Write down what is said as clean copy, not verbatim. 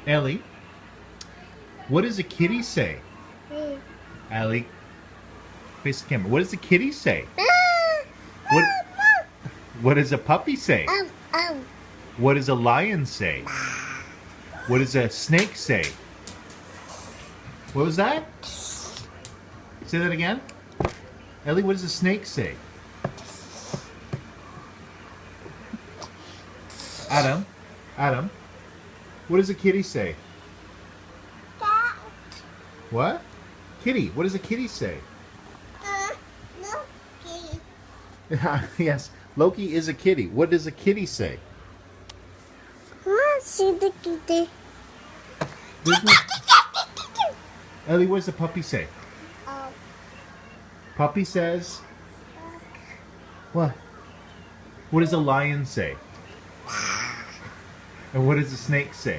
Ellie, what does a kitty say? Ellie, face the camera. What does a kitty say? What, what does a puppy say? What does a lion say? What does a snake say? What was that? Say that again. Ellie, what does a snake say? Adam, what does a kitty say? What? Kitty, what does a kitty say? No kitty. Yes, Loki is a kitty. What does a kitty say? See the kitty. Ellie, what does the puppy say? Oh. Puppy says... What? What does a lion say? And what does a snake say?